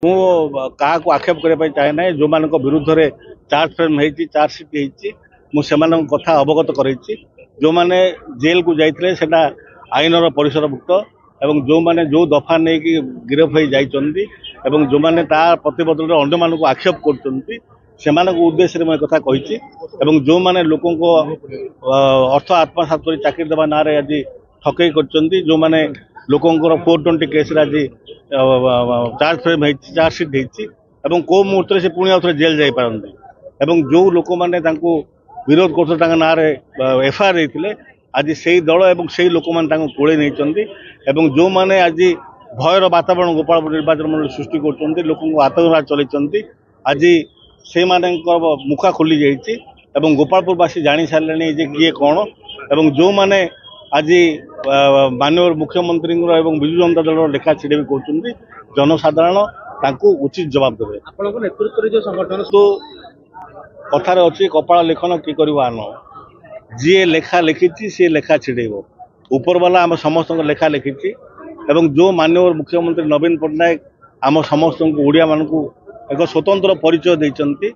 ମୁଁ କାହାକୁ ଆକ୍ଷେପ କରିବା ପାଇଁ ଚାହେଁ ନାହିଁ। ଯେଉଁମାନଙ୍କ ବିରୁଦ୍ଧରେ ଚାର୍ଜ ଫ୍ରେମ୍ ହେଇଛି, ଚାର୍ଜ ସିଟ୍ ହେଇଛି, ମୁଁ ସେମାନଙ୍କ କଥା ଅବଗତ କରାଇଛି। ଯେଉଁମାନେ ଜେଲକୁ ଯାଇଥିଲେ ସେଟା ଆଇନର ପରିସରଭୁକ୍ତ ଏବଂ ଯେଉଁମାନେ ଯେଉଁ ଦଫା ନେଇକି ଗିରଫ ହୋଇ ଯାଇଛନ୍ତି ଏବଂ ଯେଉଁମାନେ ତା ପ୍ରତିବଦଳରେ ଅନ୍ୟମାନଙ୍କୁ ଆକ୍ଷେପ କରୁଛନ୍ତି ସେମାନଙ୍କ ଉଦ୍ଦେଶ୍ୟରେ ମୁଁ ଏକଥା କହିଛି। ଏବଂ ଯେଉଁମାନେ ଲୋକଙ୍କ ଅର୍ଥ ଆତ୍ମସାତ କରି ଚାକିରି ଦେବା ନାଁରେ ଆଜି ଠକେଇ କରିଛନ୍ତି, ଯେଉଁମାନେ ଲୋକଙ୍କର 420 କେସ୍ରେ ଆଜି ଚାର୍ଜ ଫ୍ରେମ୍ ହେଇଛି, ଚାର୍ଜ ସିଟ୍ ହେଇଛି ଏବଂ କେଉଁ ମୁହୂର୍ତ୍ତରେ ସେ ପୁଣି ଆଉଥରେ ଜେଲ୍ ଯାଇପାରନ୍ତି ଏବଂ ଯେଉଁ ଲୋକମାନେ ତାଙ୍କୁ ବିରୋଧ କରୁଥିଲେ ତାଙ୍କ ନାଁରେ ଏଫଆଇଆର ଦେଇଥିଲେ ଆଜି ସେଇ ଦଳ ଏବଂ ସେଇ ଲୋକମାନେ ତାଙ୍କୁ କୋଳେଇ ନେଇଛନ୍ତି ଏବଂ ଯେଉଁମାନେ ଆଜି ଭୟର ବାତାବରଣ ଗୋପାଳପୁର ନିର୍ବାଚନ ମଣ୍ଡଳୀ ସୃଷ୍ଟି କରୁଛନ୍ତି, ଲୋକଙ୍କୁ ଆତଙ୍କବାଦ ଚଲେଇଛନ୍ତି, ଆଜି ସେମାନଙ୍କ ମୁଖ ଖୋଲି ଯାଇଛି ଏବଂ ଗୋପାଳପୁରବାସୀ ଜାଣି ସାରିଲେଣି ଯେ କିଏ କ'ଣ ଏବଂ ଯେଉଁମାନେ ଆଜି ମାନ୍ୟବର ମୁଖ୍ୟମନ୍ତ୍ରୀଙ୍କର ଏବଂ ବିଜୁ ଜନତା ଦଳର ଲେଖା ଛିଡ଼େଇ କହୁଛନ୍ତି ଜନସାଧାରଣ ତାଙ୍କୁ ଉଚିତ ଜବାବ ଦେବେ। ଆପଣଙ୍କ ନେତୃତ୍ୱରେ ଯେଉଁ ସଂଗଠନ କଥାରେ ଅଛି କପାଳ ଲେଖନ କି କରିବ ଆନ, ଯିଏ ଲେଖା ଲେଖିଛି ସିଏ ଲେଖା ଛିଡ଼େଇବ। ଉପରବାଲା ଆମ ସମସ୍ତଙ୍କ ଲେଖା ଲେଖିଛି ଏବଂ ଯେଉଁ ମାନ୍ୟବର ମୁଖ୍ୟମନ୍ତ୍ରୀ ନବୀନ ପଟ୍ଟନାୟକ ଆମ ସମସ୍ତଙ୍କୁ ଓଡ଼ିଆମାନଙ୍କୁ ଏକ ସ୍ୱତନ୍ତ୍ର ପରିଚୟ ଦେଇଛନ୍ତି,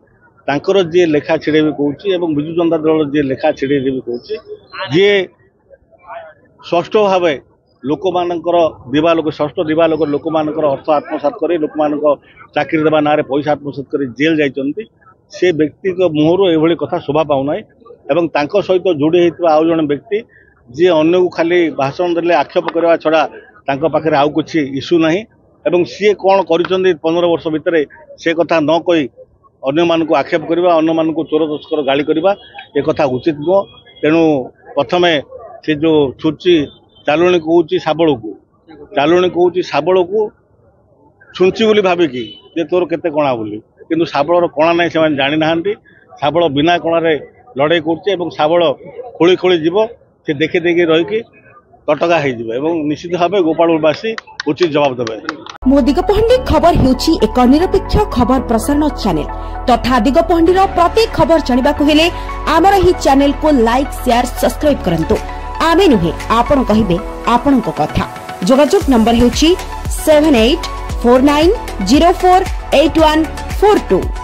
ତାଙ୍କର ଯିଏ ଲେଖା ଛିଡ଼େଇବି କହୁଛି ଏବଂ ବିଜୁ ଜନତା ଦଳର ଯିଏ ଲେଖା ଛିଡ଼େଇ ଦେବି କହୁଛି, ଯିଏ ଷଷ୍ଠ ଭାବେ ଲୋକମାନଙ୍କର ଷଷ୍ଠ ଦିବାଲୋକ ଲୋକମାନଙ୍କର ଅର୍ଥ ଆତ୍ମସାତ କରି ଲୋକମାନଙ୍କ ଚାକିରି ଦେବା ନାଁରେ ପଇସା ଆତ୍ମସାତ କରି ଜେଲ୍ ଯାଇଛନ୍ତି, ସେ ବ୍ୟକ୍ତିଙ୍କ ମୁହଁରୁ ଏଭଳି କଥା ଶୋଭା ପାଉନାହିଁ ଏବଂ ତାଙ୍କ ସହିତ ଯୋଡ଼ି ହୋଇଥିବା ଆଉ ଜଣେ ବ୍ୟକ୍ତି ଯିଏ ଅନ୍ୟକୁ ଖାଲି ଭାଷଣ ଦେଲେ ଆକ୍ଷେପ କରିବା ଛଡ଼ା ତାଙ୍କ ପାଖରେ ଆଉ କିଛି ଇସ୍ୟୁ ନାହିଁ ଏବଂ ସିଏ କ'ଣ କରିଛନ୍ତି 15 ବର୍ଷ ଭିତରେ ସେ କଥା ନ କହି ଅନ୍ୟମାନଙ୍କୁ ଆକ୍ଷେପ କରିବା, ଅନ୍ୟମାନଙ୍କୁ ଚୋର ତସ୍କର ଗାଳି କରିବା ଏ କଥା ଉଚିତ ନୁହଁ। ତେଣୁ ପ୍ରଥମେ ସେ ଯେଉଁ ଛୁଞ୍ଚି ଚାଲୁଣୀ କହୁଛି ଶାବଳକୁ ଛୁଞ୍ଚି ବୋଲି ଭାବିକି ଯେ ତୋର କେତେ କଣା ବୋଲି, କିନ୍ତୁ ଶାବଳର କଣା ନାହିଁ ସେମାନେ ଜାଣିନାହାନ୍ତି। ଶାବଳ ବିନା କଣାରେ ଲଢ଼େଇ କରୁଛି ଏବଂ ଶାବଳ ଖୋଳି ଖୋଳି ଯିବ, ସେ ଦେଖି ଦେଖି ରହିକି ତଟକା ହେଇଯିବ ଏବଂ ନିଶ୍ଚିତ ଭାବେ ଗୋପାଳପୁରବାସୀ ଉଚିତ ଜବାବ ଦେବେ। ମୋ ଦିଗପହଣ୍ଡି ଖବର ହେଉଛି ଏକ ନିରପେକ୍ଷ ଖବର ପ୍ରସାରଣ ଚ୍ୟାନେଲ ତଥା ଦିଗପହଣ୍ଡିର ପ୍ରତି ଖବର ଜାଣିବାକୁ ହେଲେ ଆମର ଏହି ଚ୍ୟାନେଲକୁ ଲାଇକ୍, ସେୟାର, ସବସ୍କ୍ରାଇବ କରନ୍ତୁ। ଆମେ ନୁହେଁ ଆପଣ କହିବେ ଆପଣଙ୍କ କଥା। ଯୋଗାଯୋଗ ନମ୍ବର ହେଉଛି 7849048142।